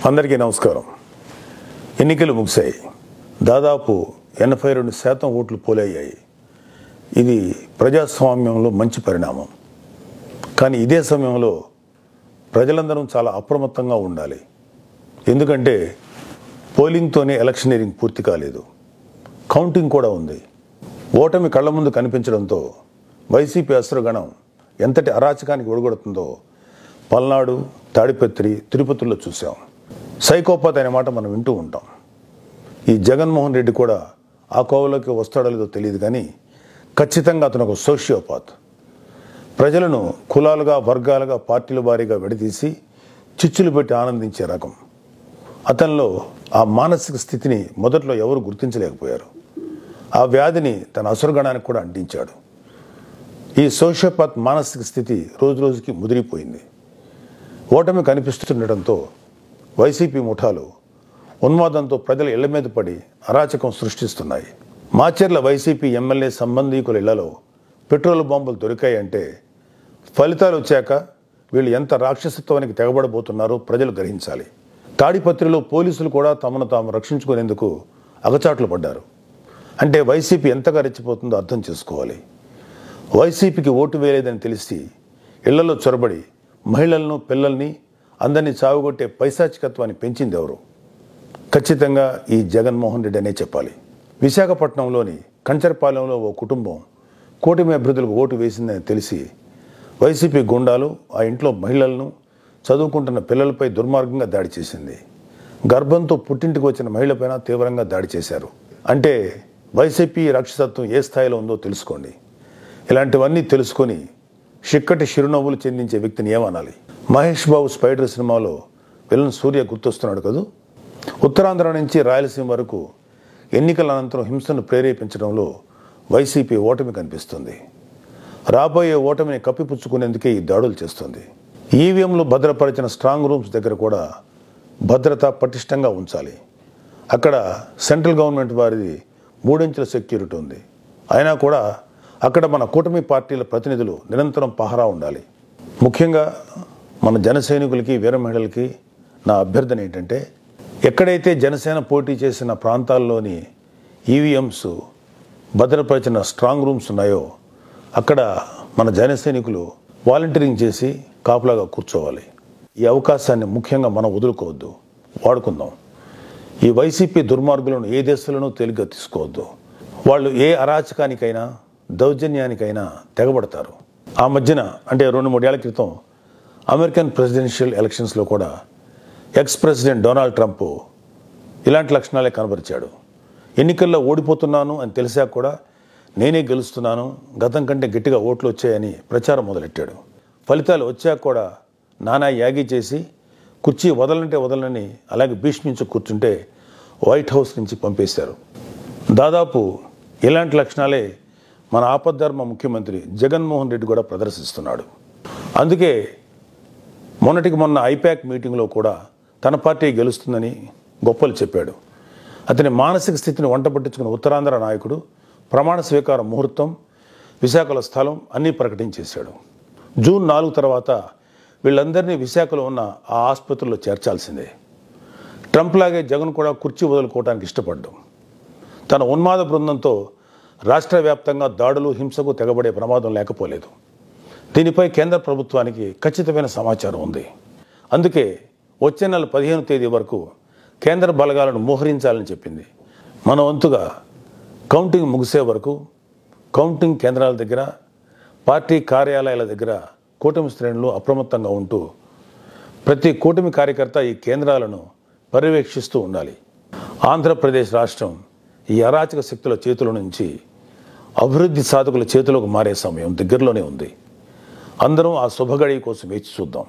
అందరికీ నమస్కారం. ఎన్నికలు ముగిశాయి. దాదాపు 82% ఓట్లు పోలయ్యాయి. ఇది ప్రజాస్వామ్యంలో మంచి పరిణామం. కానీ ఇదే సమయంలో ప్రజలందరం చాలా అప్రమత్తంగా ఉండాలి. ఎందుకంటే పోలింగ్తోనే ఎలక్షనీరింగ్ పూర్తి కాలేదు, కౌంటింగ్ కూడా ఉంది. ఓటమి కళ్ల ముందు కనిపించడంతో వైసీపీ అసురగణం ఎంతటి అరాచకానికి ఒడిగొడుతుందో పల్నాడు, తాడిపత్రి, తిరుపతిలో చూసాం. సైకోపాత్ అనే మాట మనం వింటూ ఉంటాం. ఈ జగన్మోహన్ రెడ్డి కూడా ఆ కోవలోకి వస్తాడో లేదో తెలియదు, కానీ ఖచ్చితంగా అతను ఒక సోషియోపాత్. ప్రజలను కులాలుగా, వర్గాలుగా, పార్టీల వారీగా విడదీసి చిచ్చులు పెట్టి ఆనందించే రకం. అతనిలో ఆ మానసిక స్థితిని మొదట్లో ఎవరు గుర్తించలేకపోయారు. ఆ వ్యాధిని తన అసురగణానికి కూడా అంటించాడు. ఈ సోషియోపాత్ మానసిక స్థితి రోజు రోజుకి ముదిరిపోయింది. ఓటమి కనిపిస్తుండటంతో వైసీపీ ముఠాలు ఉన్మాదంతో ప్రజల ఇళ్ల మీద పడి అరాచకం సృష్టిస్తున్నాయి. మాచర్ల వైసీపీ ఎమ్మెల్యే సంబంధీకుల ఇళ్లలో పెట్రోల్ బాంబులు దొరికాయంటే ఫలితాలు వచ్చాక వీళ్ళు ఎంత రాక్షసత్వానికి తెగబడబోతున్నారో ప్రజలు గ్రహించాలి. తాడిపత్రిలో పోలీసులు కూడా తమను తాము రక్షించుకునేందుకు అగచాట్లు పడ్డారు. అంటే వైసీపీ ఎంతగా రెచ్చిపోతుందో అర్థం చేసుకోవాలి. వైసీపీకి ఓటు వేయలేదని తెలిసి ఇళ్లలో చొరబడి మహిళలను, పిల్లల్ని అందరినీ చావుగొట్టే పైశాచికత్వాన్ని పెంచింది ఎవరు? ఖచ్చితంగా ఈ జగన్మోహన్ రెడ్డి అనే చెప్పాలి. విశాఖపట్నంలోని కంచరపాలెంలో ఓ కుటుంబం కూటమి అభ్యర్థులకు ఓటు వేసిందని తెలిసి వైసీపీ గుండాలు ఆ ఇంట్లో మహిళలను, చదువుకుంటున్న పిల్లలపై దుర్మార్గంగా దాడి చేసింది. గర్భంతో పుట్టింటికి వచ్చిన మహిళపైన తీవ్రంగా దాడి చేశారు. అంటే వైసీపీ రాక్షసత్వం ఏ స్థాయిలో ఉందో తెలుసుకోండి. ఇలాంటివన్నీ తెలుసుకొని చిక్కటి చిరునవ్వులు చెందించే వ్యక్తిని ఏమనాలి? మహేష్ బాబు స్పైడర్ సినిమాలో విలన్ సూర్య గుర్తొస్తున్నాడు కదూ. ఉత్తరాంధ్ర నుంచి రాయలసీమ వరకు ఎన్నికల అనంతరం హింసను ప్రేరేపించడంలో వైసీపీ ఓటమి కనిపిస్తుంది. రాబోయే ఓటమిని కప్పిపుచ్చుకునేందుకే ఈ దాడులు చేస్తుంది. ఈవీఎంలు భద్రపరిచిన స్ట్రాంగ్ రూమ్స్ దగ్గర కూడా భద్రత పటిష్టంగా ఉంచాలి. అక్కడ సెంట్రల్ గవర్నమెంట్ వారిది 3 అంచెల సెక్యూరిటీ ఉంది. అయినా కూడా అక్కడ మన కూటమి పార్టీల ప్రతినిధులు నిరంతరం పహరా ఉండాలి. ముఖ్యంగా మన జన సైనికులకి, వీర మహిళలకి నా అభ్యర్థన ఏంటంటే, ఎక్కడైతే జనసేన పోటీ చేసిన ప్రాంతాల్లోని ఈవీఎంస్ భద్రపరిచిన స్ట్రాంగ్ రూమ్స్ ఉన్నాయో అక్కడ మన జన సైనికులు వాలంటీరింగ్ చేసి కాపులాగా కూర్చోవాలి. ఈ అవకాశాన్ని ముఖ్యంగా మనం వదులుకోవద్దు, వాడుకుందాం. ఈ వైసీపీ దుర్మార్గులను ఏ దేశంలోనూ తేలిగ్గా తీసుకోవద్దు. వాళ్ళు ఏ అరాచకానికైనా, దౌర్జన్యానికైనా తెగబడతారు. ఆ మధ్యన అంటే 2-3 ఏళ్ల క్రితం అమెరికన్ ప్రెసిడెన్షియల్ ఎలక్షన్స్లో కూడా ఎక్స్ ప్రెసిడెంట్ డొనాల్డ్ ట్రంప్ ఇలాంటి లక్షణాలే కనబరిచాడు. ఎన్నికల్లో ఓడిపోతున్నాను అని తెలిసాక కూడా నేనే గెలుస్తున్నాను, గతం కంటే గట్టిగా ఓట్లు వచ్చాయని ప్రచారం మొదలెట్టాడు. ఫలితాలు వచ్చాక కూడా నానా యాగి చేసి కుర్చీ వదలంటే వదలని అలాగే భీష్మించి కూర్చుంటే వైట్ హౌస్ నుంచి పంపేశారు. దాదాపు ఇలాంటి లక్షణాలే మన ఆపద్ధర్మ ముఖ్యమంత్రి జగన్మోహన్ రెడ్డి కూడా ప్రదర్శిస్తున్నాడు. అందుకే మొన్నటికి మొన్న ఐపాక్ మీటింగ్లో కూడా తన పార్టీ గెలుస్తుందని గొప్పలు చెప్పాడు. అతని మానసిక స్థితిని వంట పట్టించుకున్న ఉత్తరాంధ్ర నాయకుడు ప్రమాణ స్వీకార ముహూర్తం, విశాఖలో స్థలం అన్నీ ప్రకటించేశాడు. జూన్ 4 తర్వాత వీళ్ళందరినీ విశాఖలో ఉన్న ఆ ఆసుపత్రిలో చేర్చాల్సిందే. ట్రంప్ లాగే జగన్ కూడా కుర్చీ వదులుకోవడానికి ఇష్టపడ్డాం. తన ఉన్మాద బృందంతో రాష్ట్ర వ్యాప్తంగా దాడులు, హింసకు తెగబడే ప్రమాదం లేకపోలేదు. దీనిపై కేంద్ర ప్రభుత్వానికి ఖచ్చితమైన సమాచారం ఉంది. అందుకే వచ్చే నెల 15వ తేదీ వరకు కేంద్ర బలగాలను మోహరించాలని చెప్పింది. మన వంతుగా కౌంటింగ్ ముగిసే వరకు కౌంటింగ్ కేంద్రాల దగ్గర, పార్టీ కార్యాలయాల దగ్గర కూటమి శ్రేణులు అప్రమత్తంగా ఉంటూ ప్రతి కూటమి కార్యకర్త ఈ కేంద్రాలను పర్యవేక్షిస్తూ ఉండాలి. ఆంధ్రప్రదేశ్ రాష్ట్రం ఈ అరాచక శక్తుల చేతుల నుంచి అభివృద్ధి సాధకుల చేతులకు మారే సమయం దగ్గరలోనే ఉంది. అందరం ఆ శుభగడి కోసం వేచి చూద్దాం.